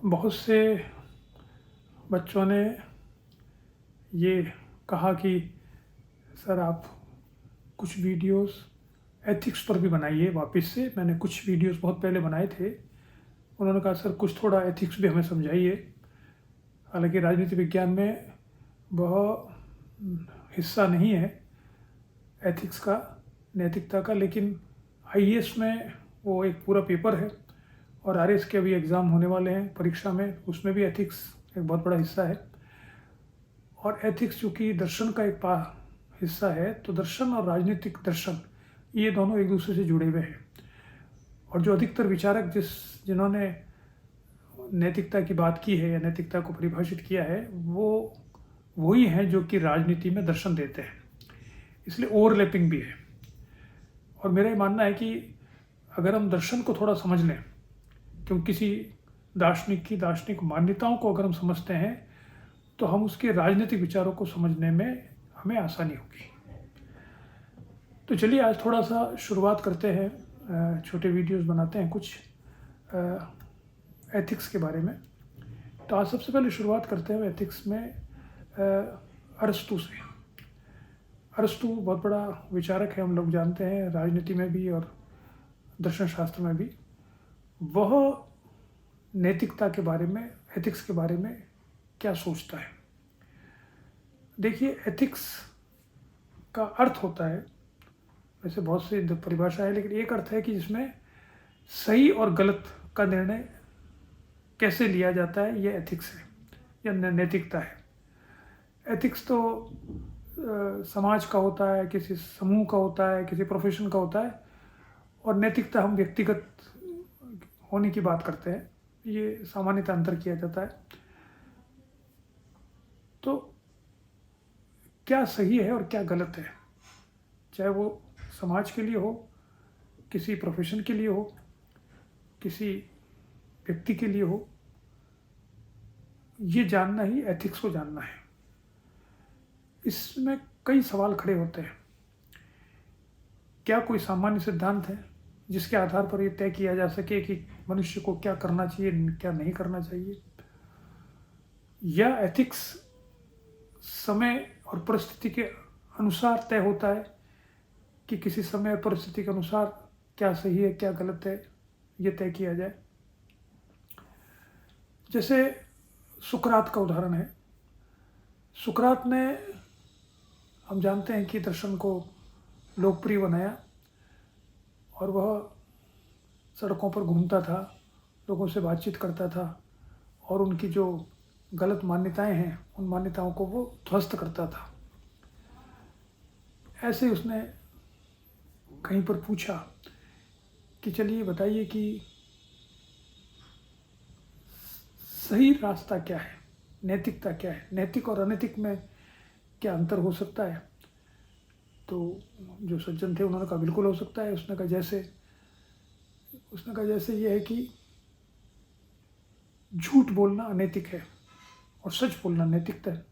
बहुत से बच्चों ने ये कहा कि सर आप कुछ वीडियोस एथिक्स पर भी बनाइए वापस से। मैंने कुछ वीडियोस बहुत पहले बनाए थे। उन्होंने कहा सर कुछ थोड़ा एथिक्स भी हमें समझाइए। हालांकि राजनीति विज्ञान में वह हिस्सा नहीं है एथिक्स का, नैतिकता का, लेकिन आईएएस में वो एक पूरा पेपर है और आरएस के अभी एग्ज़ाम होने वाले हैं परीक्षा में, उसमें भी एथिक्स एक बहुत बड़ा हिस्सा है। और एथिक्स चूँकि दर्शन का एक हिस्सा है, तो दर्शन और राजनीतिक दर्शन ये दोनों एक दूसरे से जुड़े हुए हैं। और जो अधिकतर विचारक जिन्होंने नैतिकता की बात की है या नैतिकता को परिभाषित किया है, वो वही हैं जो कि राजनीति में दर्शन देते हैं। इसलिए ओवरलैपिंग भी है। और मेरा ये मानना है कि अगर हम दर्शन को थोड़ा समझ लें, क्योंकि किसी दार्शनिक की दार्शनिक मान्यताओं को अगर हम समझते हैं तो हम उसके राजनीतिक विचारों को समझने में हमें आसानी होगी। तो चलिए आज थोड़ा सा शुरुआत करते हैं, छोटे वीडियोस बनाते हैं कुछ एथिक्स के बारे में। तो आज सबसे पहले शुरुआत करते हैं एथिक्स में अरस्तू से। अरस्तू बहुत बड़ा विचारक है, हम लोग जानते हैं, राजनीति में भी और दर्शन शास्त्र में भी। वह नैतिकता के बारे में, एथिक्स के बारे में क्या सोचता है। देखिए, एथिक्स का अर्थ होता है, वैसे बहुत सी परिभाषा है, लेकिन एक अर्थ है कि जिसमें सही और गलत का निर्णय कैसे लिया जाता है, ये एथिक्स है या नैतिकता है। एथिक्स तो समाज का होता है, किसी समूह का होता है, किसी प्रोफेशन का होता है, और नैतिकता हम व्यक्तिगत होने की बात करते हैं। ये सामान्यतः अंतर किया जाता है। तो क्या सही है और क्या गलत है, चाहे वो समाज के लिए हो, किसी प्रोफेशन के लिए हो, किसी व्यक्ति के लिए हो, ये जानना ही एथिक्स को जानना है। इसमें कई सवाल खड़े होते हैं। क्या कोई सामान्य सिद्धांत है जिसके आधार पर यह तय किया जा सके कि मनुष्य को क्या करना चाहिए, क्या नहीं करना चाहिए? या एथिक्स समय और परिस्थिति के अनुसार तय होता है कि किसी समय और परिस्थिति के अनुसार क्या सही है, क्या गलत है, ये तय किया जाए। जैसे सुकरात का उदाहरण है। सुकरात ने, हम जानते हैं कि दर्शन को लोकप्रिय बनाया, और वह सड़कों पर घूमता था, लोगों से बातचीत करता था, और उनकी जो गलत मान्यताएं हैं उन मान्यताओं को वो ध्वस्त करता था। ऐसे उसने कहीं पर पूछा कि चलिए बताइए कि सही रास्ता क्या है, नैतिकता क्या है, नैतिक और अनैतिक में क्या अंतर हो सकता है? तो जो सज्जन थे उन्होंने कहा बिल्कुल हो सकता है। उसने कहा जैसे ये है कि झूठ बोलना अनैतिक है और सच बोलना नैतिकता है।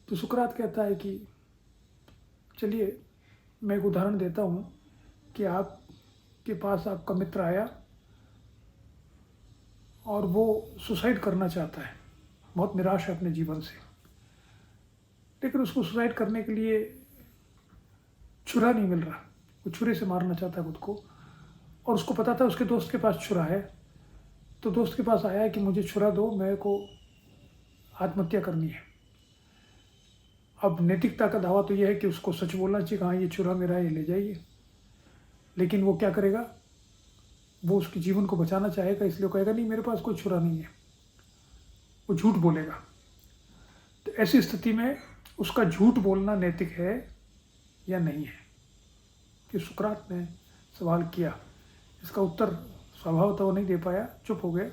तो सुकरात कहता है कि चलिए मैं एक उदाहरण देता हूँ कि आपके पास आपका मित्र आया और वो सुसाइड करना चाहता है, बहुत निराश है अपने जीवन से, लेकिन उसको सुसाइड करने के लिए छुरा नहीं मिल रहा। वो छुरे से मारना चाहता है खुद को, और उसको पता था उसके दोस्त के पास छुरा है। तो दोस्त के पास आया कि मुझे छुरा दो, मेरे को आत्महत्या करनी है। अब नैतिकता का दावा तो यह है कि उसको सच बोलना चाहिए, हाँ ये छुरा मेरा है, ये ले जाइए। लेकिन वो क्या करेगा, वो उसके जीवन को बचाना चाहेगा, इसलिए कहेगा नहीं मेरे पास कोई छुरा नहीं है, वो झूठ बोलेगा। तो ऐसी स्थिति में उसका झूठ बोलना नैतिक है या नहीं है, कि सुकरात ने सवाल किया। इसका उत्तर स्वभावतः वो नहीं दे पाया, चुप हो गया।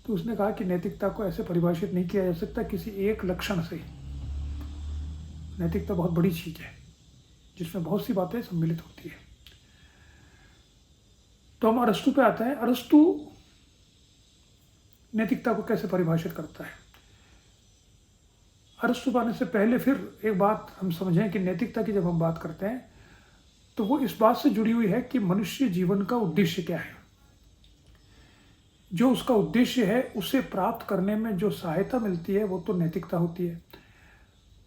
तो उसने कहा कि नैतिकता को ऐसे परिभाषित नहीं किया जा सकता किसी एक लक्षण से। नैतिकता बहुत बड़ी चीज़ है जिसमें बहुत सी बातें सम्मिलित होती है। तो हम अरस्तु पे आते हैं। अरस्तु नैतिकता को कैसे परिभाषित करता है? अरस्तु पाने से पहले फिर एक बात हम समझें कि नैतिकता की जब हम बात करते हैं तो वो इस बात से जुड़ी हुई है कि मनुष्य जीवन का उद्देश्य क्या है। जो उसका उद्देश्य है उसे प्राप्त करने में जो सहायता मिलती है वो तो नैतिकता होती है,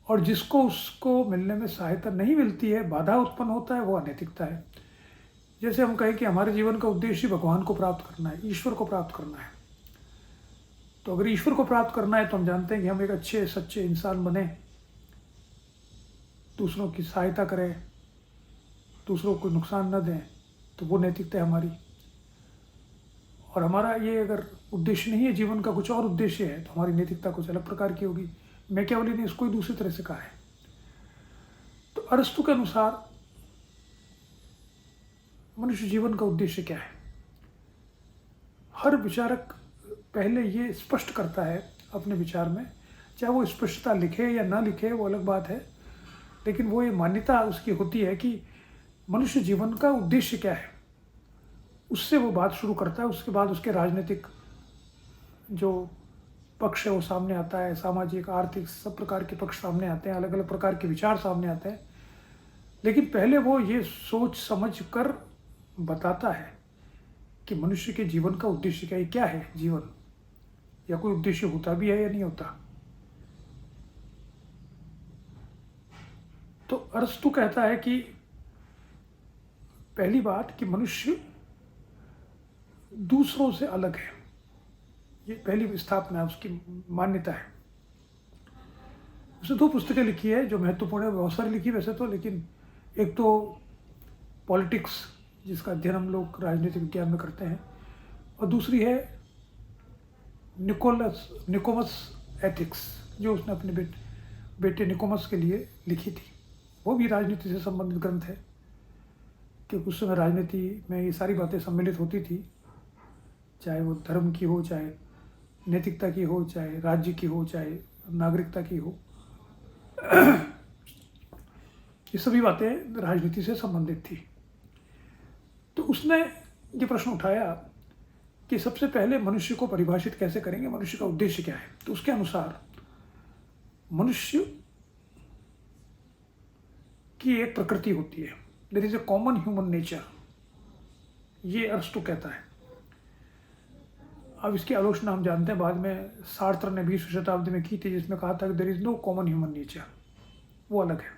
और जिसको उसको मिलने में सहायता नहीं मिलती है, बाधा उत्पन्न होता है, वो अनैतिकता है। जैसे हम कहें कि हमारे जीवन का उद्देश्य भगवान को प्राप्त करना है, ईश्वर को प्राप्त करना है। तो अगर ईश्वर को प्राप्त करना है तो हम जानते हैं कि हम एक अच्छे सच्चे इंसान बने, दूसरों की सहायता करें, दूसरों को नुकसान न दें, तो वो नैतिकता है हमारी। और हमारा ये अगर उद्देश्य नहीं है जीवन का, कुछ और उद्देश्य है, तो हमारी नैतिकता कुछ अलग प्रकार की होगी। मैकियावेली ने इसको ही दूसरी तरह से कहा है। तो अरस्तु के अनुसार मनुष्य जीवन का उद्देश्य क्या है? हर विचारक पहले ये स्पष्ट करता है अपने विचार में, चाहे वो स्पष्टता लिखे या ना लिखे वो अलग बात है, लेकिन वो ये मान्यता उसकी होती है कि मनुष्य जीवन का उद्देश्य क्या है, उससे वो बात शुरू करता है। उसके बाद उसके राजनीतिक जो पक्ष है वो सामने आता है, सामाजिक आर्थिक सब प्रकार के पक्ष सामने आते हैं, अलग अलग प्रकार के विचार सामने आते हैं। लेकिन पहले वो ये सोच समझ कर बताता है कि मनुष्य के जीवन का उद्देश्य क्या है, जीवन या कोई उद्देश्य होता भी है या नहीं होता। तो अरस्तु कहता है कि पहली बात कि मनुष्य दूसरों से अलग है, ये पहली स्थापना है, उसकी मान्यता है। उसने 2 पुस्तकें लिखी है जो महत्वपूर्ण है, बहुत सारी लिखी वैसे तो, लेकिन एक तो पॉलिटिक्स जिसका अध्ययन हम लोग राजनीतिक विज्ञान में करते हैं, और दूसरी है निकोमस एथिक्स जो उसने अपने बेटे निकोमस के लिए लिखी थी। वो भी राजनीति से संबंधित ग्रंथ है, क्योंकि उस समय राजनीति में ये सारी बातें सम्मिलित होती थी, चाहे वो धर्म की हो, चाहे नैतिकता की हो, चाहे राज्य की हो, चाहे नागरिकता की हो। ये सभी बातें राजनीति से संबंधित थी। तो उसने ये प्रश्न उठाया कि सबसे पहले मनुष्य को परिभाषित कैसे करेंगे, मनुष्य का उद्देश्य क्या है। तो उसके अनुसार मनुष्य की एक प्रकृति होती है, there is a common human nature, ये अरस्तु कहता है। अब इसकी आलोचना हम जानते हैं बाद में सार्त्र ने 20वीं शताब्दी में की थी, जिसमें कहा था कि there is no common human nature, वो अलग है।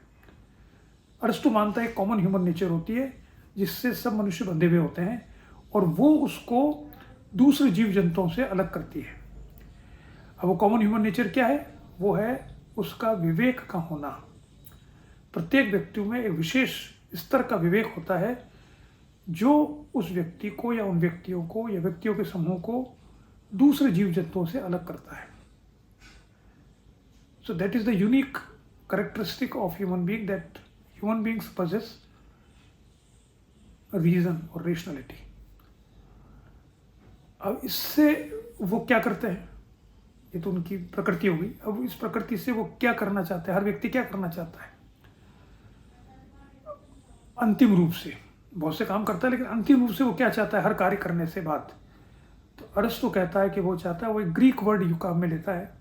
अरस्तु मानता है कॉमन ह्यूमन नेचर होती है जिससे सब मनुष्य बंधे हुए होते हैं, और वो उसको दूसरे जीव जंतुओं से अलग करती है। अब वो कॉमन ह्यूमन नेचर क्या है? वो है उसका विवेक का होना। प्रत्येक व्यक्ति में एक विशेष स्तर का विवेक होता है जो उस व्यक्ति को या उन व्यक्तियों को या व्यक्तियों के समूह को दूसरे जीव जंतुओं से अलग करता है। So that is the unique characteristic of human being, that human beings possess reason और रेशनलिटी। अब इससे वो क्या करते हैं, ये तो उनकी प्रकृति होगी। अब इस प्रकृति से वो क्या करना चाहते हैं, हर व्यक्ति क्या करना चाहता है अंतिम रूप से? बहुत से काम करता है, लेकिन अंतिम रूप से वो क्या चाहता है हर कार्य करने से बाद? तो अरस्तु कहता है कि वो चाहता है, वो एक ग्रीक वर्ड यू काम में लेता है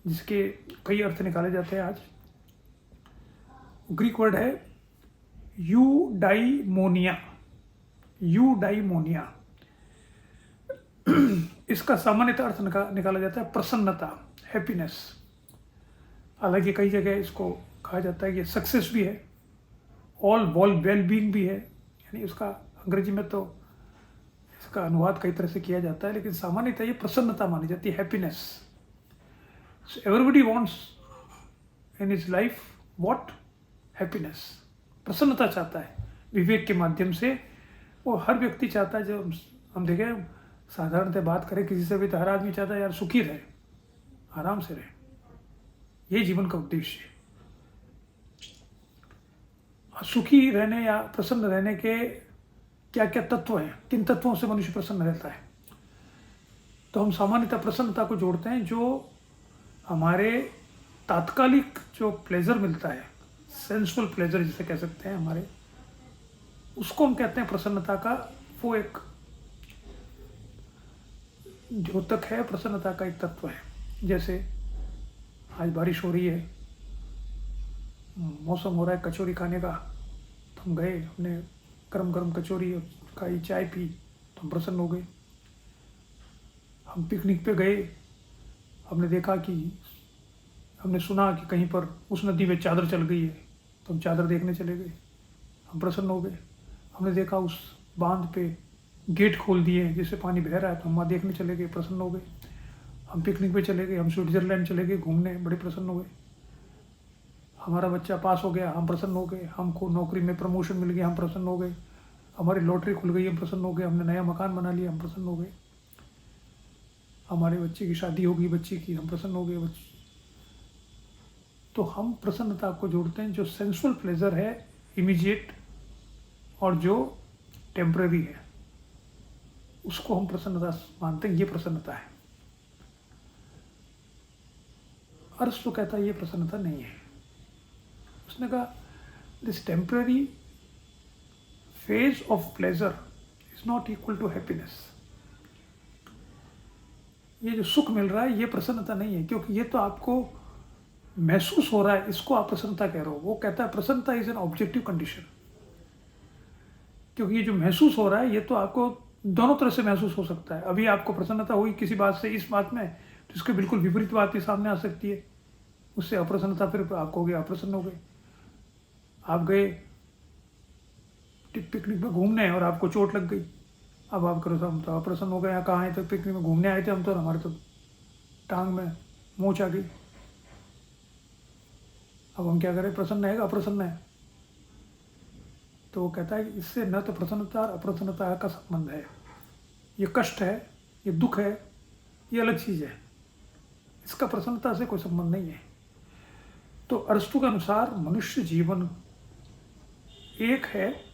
जिसके कई अर्थ निकाले जाते हैं आज। ग्रीक वर्ड है यूडाइमोनिया। यूडाइमोनिया इसका सामान्यतः अर्थ निकाला जाता है प्रसन्नता, हैप्पीनेस। हालांकि कई जगह इसको कहा जाता है कि सक्सेस भी है, ऑल वेल बीइंग भी है, यानी उसका अंग्रेजी में तो इसका अनुवाद कई तरह से किया जाता है, लेकिन सामान्यतः ये प्रसन्नता मानी जाती है, happiness. So everybody wants in his life what? Happiness, प्रसन्नता चाहता है। विवेक के माध्यम से वो हर व्यक्ति चाहता है, जब हम देखें साधारणतः बात करें किसी से भी, तो हर आदमी चाहता है यार सुखी रहे, आराम से रहे, ये जीवन का उद्देश्य है। सुखी रहने या प्रसन्न रहने के क्या क्या तत्व हैं, किन तत्वों से मनुष्य प्रसन्न रहता है? तो हम सामान्यतः प्रसन्नता को जोड़ते हैं जो हमारे तात्कालिक जो प्लेजर मिलता है, सेंसुअल प्लेजर जिसे कह सकते हैं हमारे, उसको हम कहते हैं प्रसन्नता का। वो एक द्योतक है, प्रसन्नता का एक तत्व है। जैसे आज बारिश हो रही है, मौसम हो रहा है कचौरी खाने का, तो हम गए, हमने गरम गरम कचौरी खाई, चाय पी, तो हम प्रसन्न हो गए। हम पिकनिक पे गए, हमने देखा कि हमने सुना कि कहीं पर उस नदी में चादर चल गई है, तो हम चादर देखने चले गए, हम प्रसन्न हो गए। हमने देखा उस बांध पे गेट खोल दिए जिससे पानी बह रहा है, तो हम वहाँ देखने चले गए, प्रसन्न हो गए। हम पिकनिक पे चले गए, हम स्विट्ज़रलैंड चले गए घूमने, बड़े प्रसन्न हो गए। हमारा बच्चा पास हो गया, हम प्रसन्न हो गए। हमको नौकरी में प्रमोशन मिल गया, हम प्रसन्न हो गए। हमारी लॉटरी खुल गई, हम प्रसन्न हो गए। हमने नया मकान बना लिया, हम प्रसन्न हो गए। हमारे बच्चे की शादी हो गई, बच्चे की, हम प्रसन्न हो गए। तो हम प्रसन्नता को जोड़ते हैं जो सेंसुअल प्लेजर है, इमीडिएट, और जो टेम्पररी है, उसको हम प्रसन्नता मानते हैं। ये प्रसन्नता है। अरस्तु कहता है ये प्रसन्नता नहीं है। उसने कहा this temporary phase of pleasure is not equal to happiness. ये जो सुख मिल रहा है ये प्रसन्नता नहीं है, क्योंकि ये तो आपको महसूस हो रहा है, इसको आप प्रसन्नता कह रहे हो। वो कहता है प्रसन्नता इज एन ऑब्जेक्टिव कंडीशन, क्योंकि ये जो महसूस हो रहा है ये तो आपको दोनों तरह से महसूस हो सकता है। अभी आपको प्रसन्नता हुई किसी बात से, इस बात में, तो इसके बिल्कुल विपरीत बात भी सामने आ सकती है, उससे अप्रसन्नता, फिर आपको हो गया, अप्रसन्न हो गए। आप गए पिकनिक में घूमने और आपको चोट लग गई, अब आप करो हम तो अप्रसन्न हो गए। कहाँ आए थे? पिकनिक में घूमने आए थे हम तो, हमारे तो टांग में मोच आ गई। अब हम क्या करें? प्रसन्न है, अप्रसन्न है? तो वो कहता है इससे न तो प्रसन्नता और अप्रसन्नता का संबंध है। ये कष्ट है, ये दुख है, ये अलग चीज़ है, इसका प्रसन्नता से कोई संबंध नहीं है। तो अरस्तु के अनुसार मनुष्य जीवन एक है,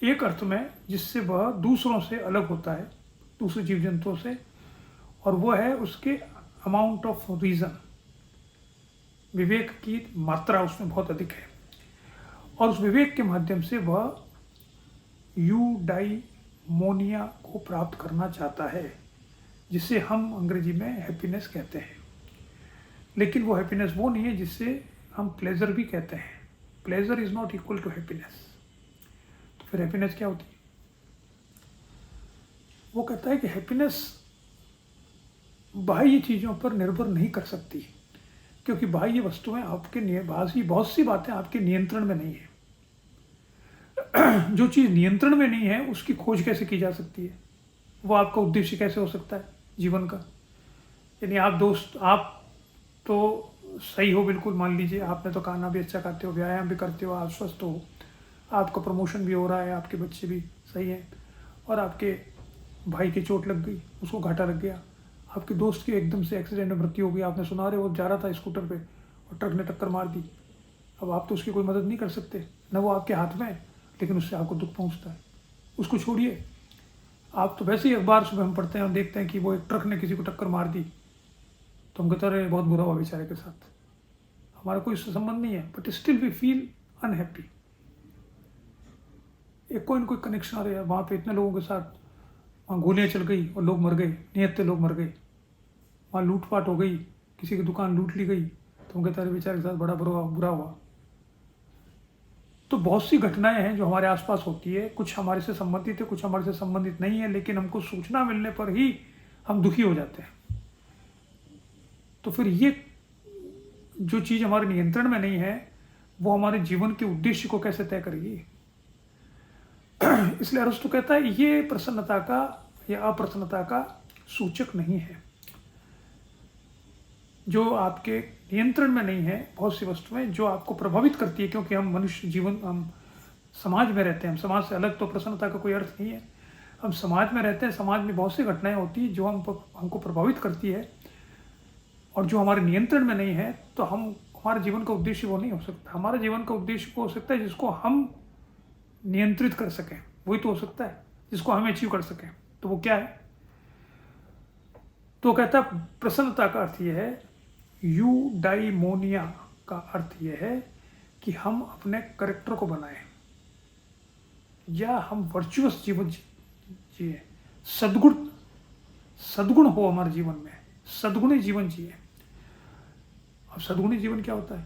एक अर्थ में, जिससे वह दूसरों से अलग होता है, दूसरे जीव जंतुओं से, और वह है उसके अमाउंट ऑफ रीज़न, विवेक की मात्रा उसमें बहुत अधिक है, और उस विवेक के माध्यम से वह यूडाइमोनिया को प्राप्त करना चाहता है, जिसे हम अंग्रेजी में हैप्पीनेस कहते हैं। लेकिन वो हैप्पीनेस वो नहीं है जिससे हम प्लेजर भी कहते हैं। Pleasure is not equal to happiness. तो फिर हैप्पीनेस क्या होती है? वो कहता है कि हैप्पीनेस बाह्य चीज़ों पर निर्भर नहीं कर सकती, क्योंकि बाह्य वस्तुएं आपके बहुत सी बातें आपके नियंत्रण में नहीं है। जो चीज़ नियंत्रण में नहीं है उसकी खोज कैसे की जा सकती है? वो आपका उद्देश्य कैसे हो सकता है जीवन का? यानी आप तो सही हो बिल्कुल, मान लीजिए आपने तो खाना भी अच्छा खाते हो, व्यायाम भी करते हो, आप स्वस्थ हो, आपका प्रमोशन भी हो रहा है, आपके बच्चे भी सही हैं, और आपके भाई की चोट लग गई, उसको घाटा लग गया, आपके दोस्त की एकदम से एक्सीडेंट में मृत्यु हो गई, आपने सुना रहे वो जा रहा था स्कूटर पे और ट्रक ने टक्कर मार दी। अब आप तो उसकी कोई मदद नहीं कर सकते, न वो आपके हाथ में है, लेकिन उससे आपको दुख पहुंचता है। उसको छोड़िए, आप तो वैसे ही अखबार सुबह हम पढ़ते हैं और देखते हैं कि वो एक ट्रक ने किसी को टक्कर मार दी, तो हम कहते हैं बहुत बुरा हुआ बेचारे के साथ, हमारा कोई इससे संबंध नहीं है, but still we feel unhappy. एक कोई न कोई कनेक्शन आ रहा है वहाँ पे, इतने लोगों के साथ वहाँ गोलियाँ चल गई और लोग मर गए, निहत्थे लोग मर गए, वहाँ लूटपाट हो गई, किसी की दुकान लूट ली गई, तो हम कहते हैं बेचारे के साथ बड़ा बुरा हुआ। तो बहुत सी घटनाएं हैं जो हमारे आसपास होती है, कुछ हमारे से संबंधित है, कुछ हमारे से संबंधित नहीं है, लेकिन हमको सूचना मिलने पर ही हम दुखी हो जाते हैं। तो फिर ये जो चीज़ हमारे नियंत्रण में नहीं है वो हमारे जीवन के उद्देश्य को कैसे तय करेगी? इसलिए अरस्तु कहता है ये प्रसन्नता का या अप्रसन्नता का सूचक नहीं है। जो आपके नियंत्रण में नहीं है, बहुत सी वस्तुएं जो आपको प्रभावित करती है, क्योंकि हम मनुष्य जीवन, हम समाज में रहते हैं, हम समाज से अलग, तो प्रसन्नता का कोई अर्थ नहीं है। हम समाज में रहते हैं, समाज में बहुत सी घटनाएं होती हैं जो हमको प्रभावित करती है, और जो हमारे नियंत्रण में नहीं है, तो हमारे जीवन का उद्देश्य वो नहीं हो सकता। हमारे जीवन का उद्देश्य वो हो सकता है जिसको हम नियंत्रित कर सकें, वही तो हो सकता है जिसको हम अचीव कर सकें। तो वो क्या है? तो कहता है प्रसन्नता का अर्थ यह है, यूडाइमोनिया का अर्थ यह है कि हम अपने कैरेक्टर को बनाएं, या हम वर्चुअस जीवन जिए, सद्गुण हो हमारे जीवन में, सद्गुणी जीवन जिए। अब सद्गुणी जीवन क्या होता है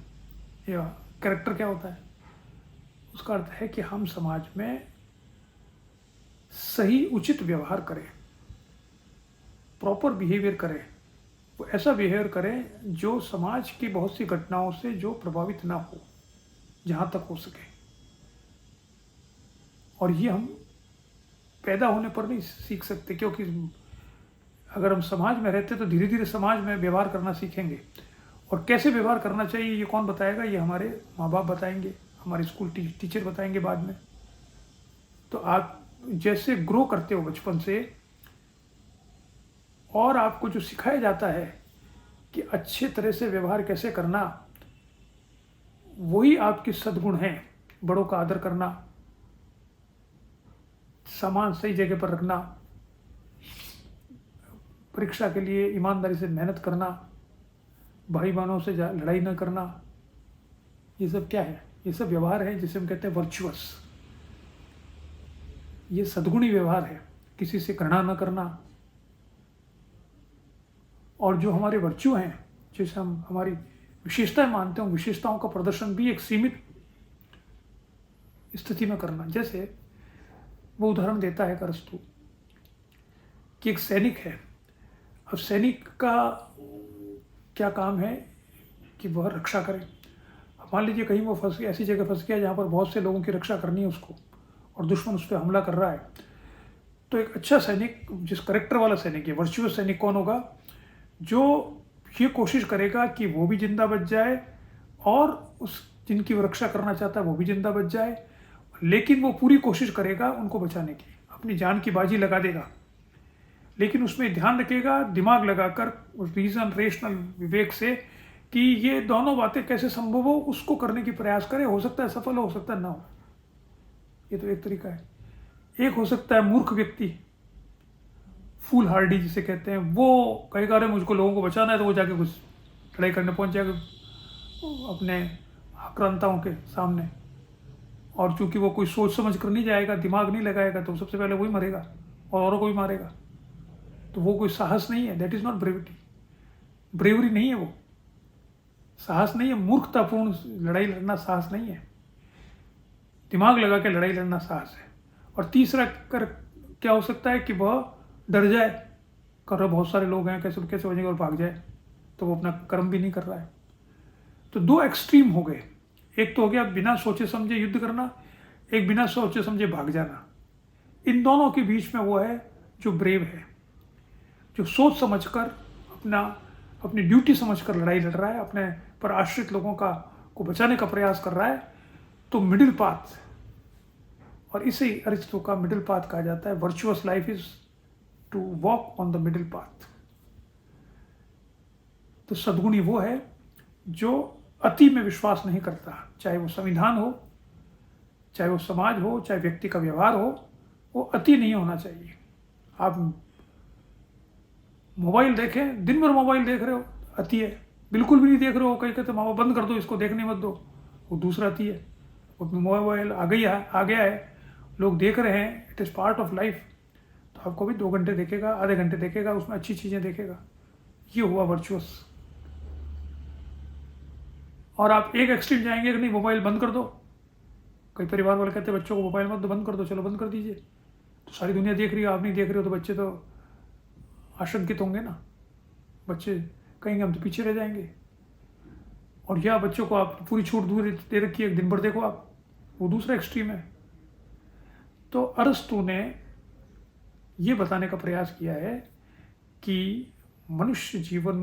या कैरेक्टर क्या होता है? उसका अर्थ है कि हम समाज में सही उचित व्यवहार करें, प्रॉपर बिहेवियर करें, वो ऐसा बिहेवियर करें जो समाज की बहुत सी घटनाओं से जो प्रभावित ना हो, जहाँ तक हो सके। और ये हम पैदा होने पर नहीं सीख सकते, क्योंकि अगर हम समाज में रहते तो धीरे धीरे समाज में व्यवहार करना सीखेंगे। और कैसे व्यवहार करना चाहिए ये कौन बताएगा? ये हमारे माँ बाप बताएंगे, हमारे स्कूल टीचर बताएंगे बाद में। तो आप जैसे ग्रो करते हो बचपन से, और आपको जो सिखाया जाता है कि अच्छे तरह से व्यवहार कैसे करना, वही आपके सद्गुण हैं। बड़ों का आदर करना, सामान सही जगह पर रखना, परीक्षा के लिए ईमानदारी से मेहनत करना, भाई बहनों से लड़ाई न करना, ये सब क्या है? ये सब व्यवहार है जिसे हम कहते हैं वर्चुअस। ये सद्गुणी व्यवहार है, किसी से घृणा न करना। और जो हमारे वर्च्यू हैं, जिसे हम हमारी विशेषताएं मानते हैं, विशेषताओं का प्रदर्शन भी एक सीमित स्थिति में करना। जैसे वो उदाहरण देता है अरस्तु कि एक सैनिक है। अब सैनिक का क्या काम है कि वह रक्षा करे। अब मान लीजिए कहीं वो फंस गया, ऐसी जगह फंस गया जहाँ पर बहुत से लोगों की रक्षा करनी है उसको, और दुश्मन उस पर हमला कर रहा है। तो एक अच्छा सैनिक, जिस करेक्टर वाला सैनिक है, वर्चुअस सैनिक कौन होगा? जो ये कोशिश करेगा कि वो भी जिंदा बच जाए और उस जिनकी वो रक्षा करना चाहता है वो भी जिंदा बच जाए, लेकिन वो पूरी कोशिश करेगा उनको बचाने की, अपनी जान की बाजी लगा देगा। लेकिन उसमें ध्यान रखेगा, दिमाग लगाकर, रीजन, रेशनल विवेक से, कि ये दोनों बातें कैसे संभव हो, उसको करने की प्रयास करे। हो सकता है सफल हो सकता है ना हो। ये तो एक तरीका है। एक हो सकता है मूर्ख व्यक्ति, फूल हार्डी जिसे कहते हैं, वो कहेगा अरे मुझको लोगों को बचाना है, तो वो जाके कुछ लड़ाई करने पहुंच जाएगा अपने आक्रांताओं के सामने। और चूंकि वो कोई सोच समझ कर नहीं जाएगा, दिमाग नहीं लगाएगा, तो सबसे पहले वही मरेगा और औरों को भी मारेगा। तो वो कोई साहस नहीं है। That is not brevity. Bravery नहीं है वो, साहस नहीं है। मूर्खतापूर्ण लड़ाई लड़ना साहस नहीं है, दिमाग लगा के लड़ाई लड़ना साहस है। और तीसरा कर क्या हो सकता है कि वह डर जाए, कर रहे बहुत सारे लोग हैं, कैसे कैसे हो जाएंगे, और भाग जाए, तो वो अपना कर्म भी नहीं कर रहा है। तो दो एक्सट्रीम हो गए। एक तो हो गया बिना सोचे समझे युद्ध करना, एक बिना सोचे समझे भाग जाना। इन दोनों के बीच में वो है जो ब्रेव है, जो सोच समझकर अपनी ड्यूटी समझकर लड़ाई लड़ रहा है, अपने पर आश्रित लोगों को बचाने का प्रयास कर रहा है। तो मिडिल पाथ, और इसे अरिस्टो का मिडिल पाथ कहा जाता है। Virtuous life is to walk on the middle path. तो सद्गुणी वो है जो अति में विश्वास नहीं करता, चाहे वो संविधान हो, चाहे वो समाज हो, चाहे व्यक्ति का व्यवहार हो, वो अति नहीं होना चाहिए। आप मोबाइल देखें, दिन भर मोबाइल देख रहे हो, अति है। बिल्कुल भी नहीं देख रहे हो, कहीं कहते माँ बंद कर दो, इसको देखने मत दो, वो दूसरा अति है। मोबाइल आ गया है, लोग देख रहे हैं, it is part of life. तो आपको भी 2 घंटे देखेगा, आधे घंटे देखेगा, उसमें अच्छी चीज़ें देखेगा। ये हुआ वर्चुअस। और आप एक एक्सट्रीम जाएंगे कि नहीं मोबाइल बंद कर दो। कई परिवार वाले कहते हैं बच्चों को मोबाइल मत दो, बंद कर दो। चलो बंद कर दीजिए, तो सारी दुनिया देख रही है, आप नहीं देख रहे हो, तो बच्चे तो आशंकित होंगे ना। बच्चे कहेंगे हम तो पीछे रह जाएंगे। और या बच्चों को आप पूरी छूट दे रखी है, दिन भर देखो आप, वो दूसरा एक्सट्रीम है। तो अरस्तु ने ये बताने का प्रयास किया है कि मनुष्य जीवन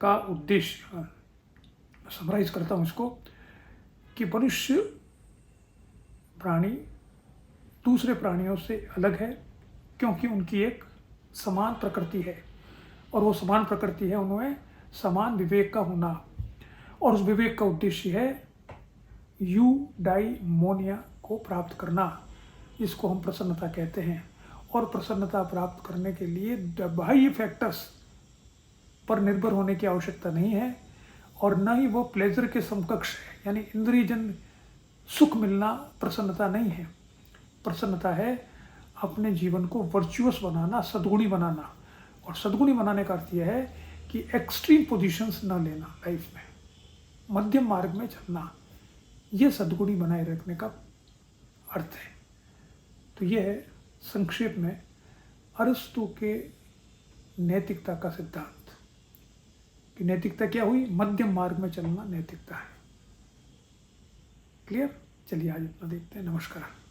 का उद्देश्य, समराइज करता हूँ इसको, कि मनुष्य प्राणी दूसरे प्राणियों से अलग है क्योंकि उनकी एक समान प्रकृति है, और वो समान प्रकृति है उनमें समान विवेक का होना। और उस विवेक का उद्देश्य है यूडाइमोनिया को प्राप्त करना, जिसको हम प्रसन्नता कहते हैं। और प्रसन्नता प्राप्त करने के लिए बाह्य फैक्टर्स पर निर्भर होने की आवश्यकता नहीं है, और न ही वो प्लेजर के समकक्ष है, यानी इंद्रियजन्य सुख मिलना प्रसन्नता नहीं है। प्रसन्नता है अपने जीवन को वर्चुअस बनाना, सद्गुणी बनाना। और सद्गुणी बनाने का अर्थ यह है कि एक्सट्रीम पोजीशंस न लेना लाइफ में, मध्यम मार्ग में चलना, ये सद्गुणी बनाए रखने का अर्थ है। तो यह है संक्षेप में अरस्तु के नैतिकता का सिद्धांत कि नैतिकता क्या हुई, मध्यम मार्ग में चलना नैतिकता है। क्लियर? चलिए आज इतना देखते हैं। नमस्कार।